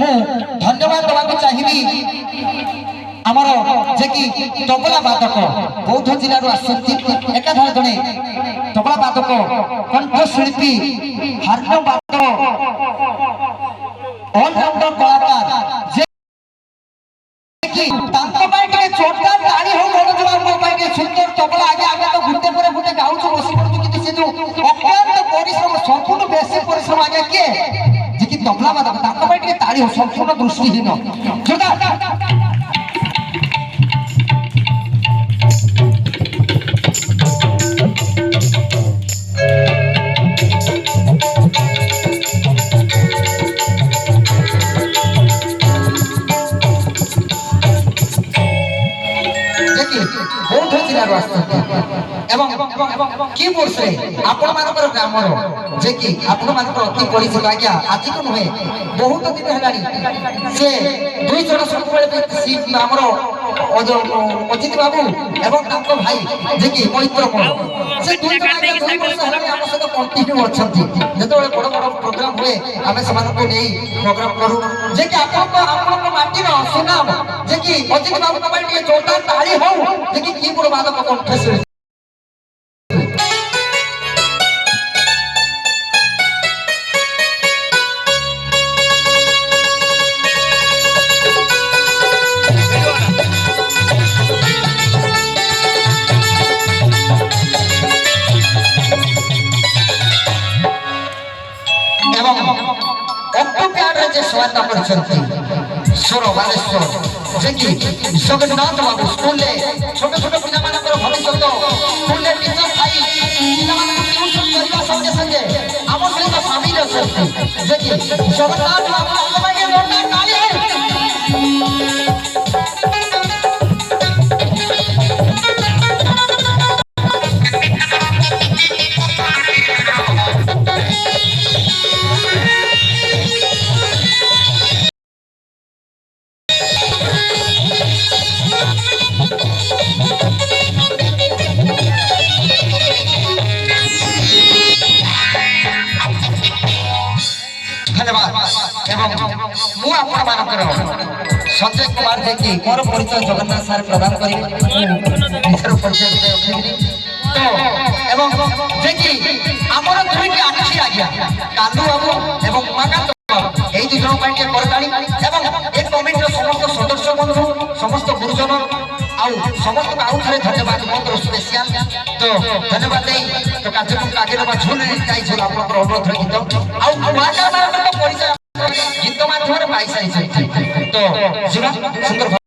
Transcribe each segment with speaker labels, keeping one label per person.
Speaker 1: मु धन्यवाद देवाक चाहिबी आमर जे कि तबला वादक बौद्ध जिल्लार आसନ୍ତି एकाधार जने तबला वादक कंठशिल्पी हारमोनियम वादक ऑलराउंडर कलाकार जे कि तांको पाई के जोरदार ताली हो मोर जवाब मो पाई के सुंदर तबला आगे आगे तो गुटे पर गुटे गाउछु बसी पड़छु किंतु से जो अत्यंत परिश्रम संपूर्ण बेसी परिश्रम आगे के जे कि तबला वादक तांको पाई के ताली हो संपूर्ण दृष्टिहीन जोरदार बौद्ध जिलार एवं कि वर्ष आपण मानकर ग्रामर जे कि आपण मानकर अति परिचित आज्ञा आज को नुहे बहुत दिन है से दुई जन सब आमर अजित बाबू एवं तांको भाई जे कि मैत्र से दुई जन दुई वर्ष है आम सहित कंटिन्यू अच्छा जो बड़ बड़ प्रोग्राम हुए आम से प्रोग्राम करूँ जे कि आप माटीर सुनाम जे कि अजित बाबू जोरदार ताली हो जे कि कीबोर्ड वादक कंठशिल्पी स्वर बालेश्वर जे कि जगन्नाथ बाबू स्कूल छोट छोट पिला भविष्य स्कूल टीचर थाई पिला संगे संगे आम सहित सामिल अच्छा जे कि जगन्नाथ बाबू संजय कुमार जे कि मोर परिचय जगन्नाथ सार प्रदान करी निजर परिचय तो एवं जे कि हमर दुईटी आखि आज्ञा कालू बाबू एवं उमाकांत बाबू एई दुई जन पाई के करताली एवं एक कमिटीर समस्त सदस्य बंधु समस्त गुरुजन आउ समस्त आउ थरे धन्यवाद बहुत स्पेशल तो धन्यवाद दे तो कार्यक्रम आगे नबा झुल जाई झुल आपनकर अनुरोध गीत आउ उमाकांत बाबू परिचय गीत माध्यम पाई सारी तो सुंदर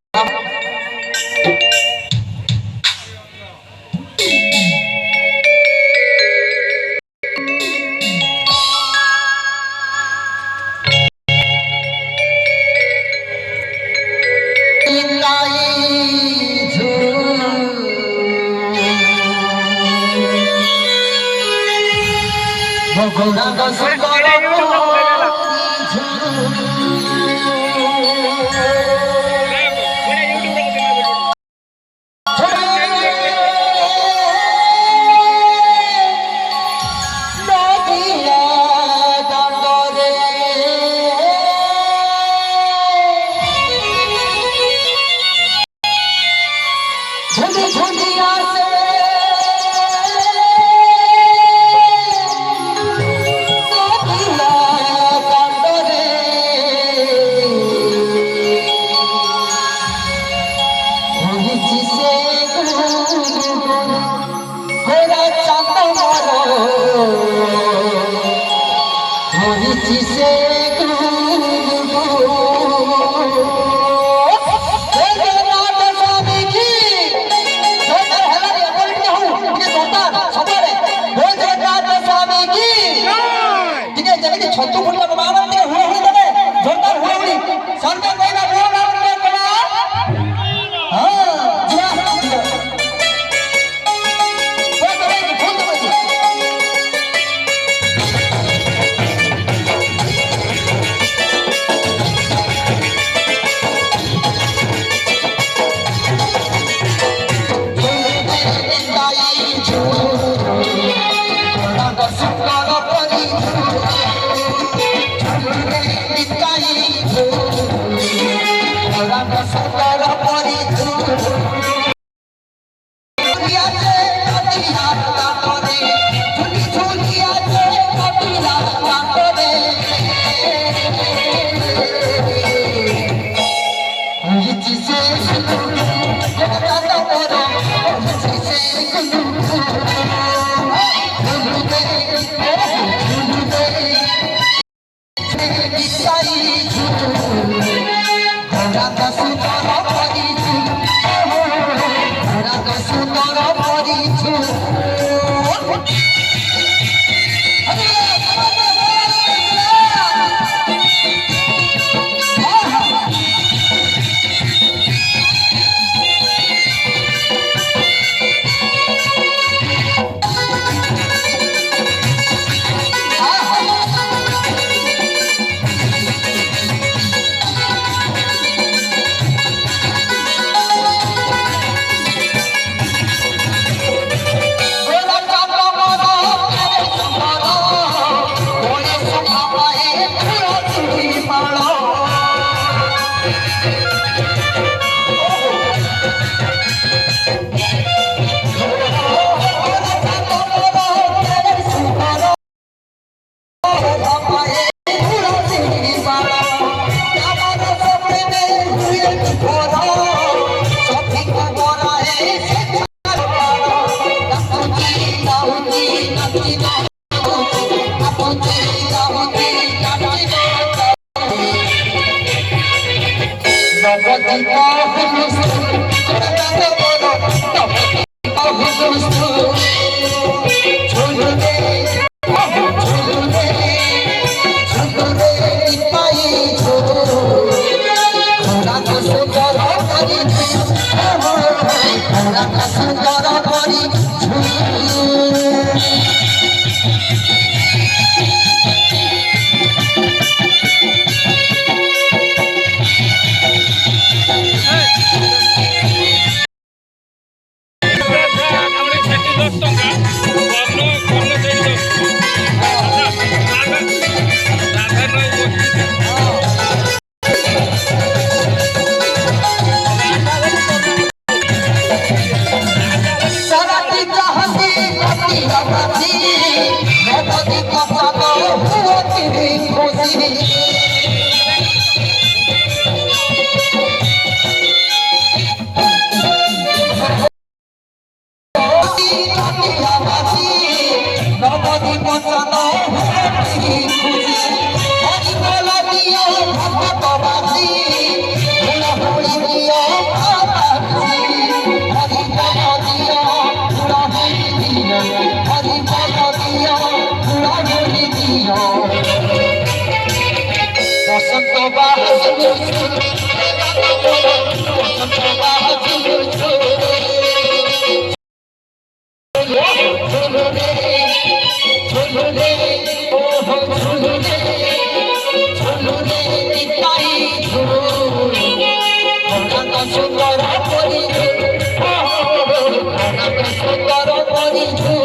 Speaker 1: নিতাই রাগ সুন্দর পরিচু ঝুলিয়াছে নদিয়া কাটরে ঝুলি ঝুলিয়াছে নদিয়া কাটরে হইছি সে জগত পর হইছি সে গুলু ঝুলুদে ঝুলুদে নিতাই ঝুলু রাগ সুন্দর পরিচু রাগ সুন্দর পরিচু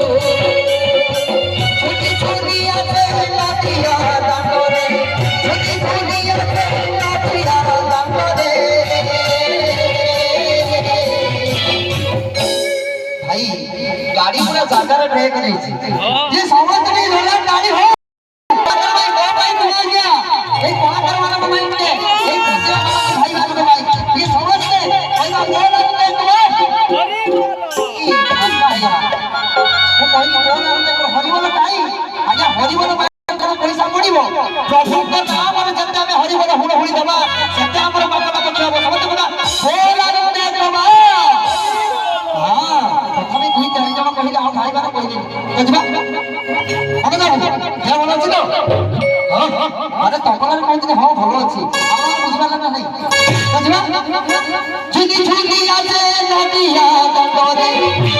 Speaker 1: गाड़ी पूरा जाकर ब्रेक नहीं थी ये समझ नहीं रोला गाड़ी हो भाई बहुत भाई तुम गया ये कौन करवाना भाई ने ये पीछे वाला भाई बात भाई ये समझते भाई बात बोल रहे तुम्हें वो कोई बोल रहे हो हरि बोल भाई आजा हरि बोल भाई को पैसा पड़िबो प्रभु को नाम और जब में हरि बोल हुड़ हुड़ी दबा सत्य हमर बात बात समझ बोला बोला रे बाबा हां प्रथमे दुई चार जण कहिला आ भाई बार कहिले बुझबा हम जाऊ हे बोल छी तो हां अरे तकलार कहते हां भलो अछि आपण बुझबा ना नहीं बुझबा झुगी झुगी आजे नदिया दंडरे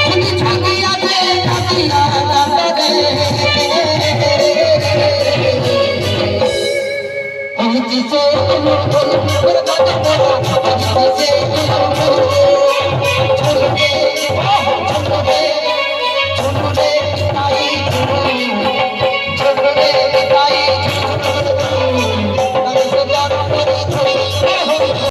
Speaker 1: झुगी झुगी आजे नदिया दंडरे जिसे छोड़ के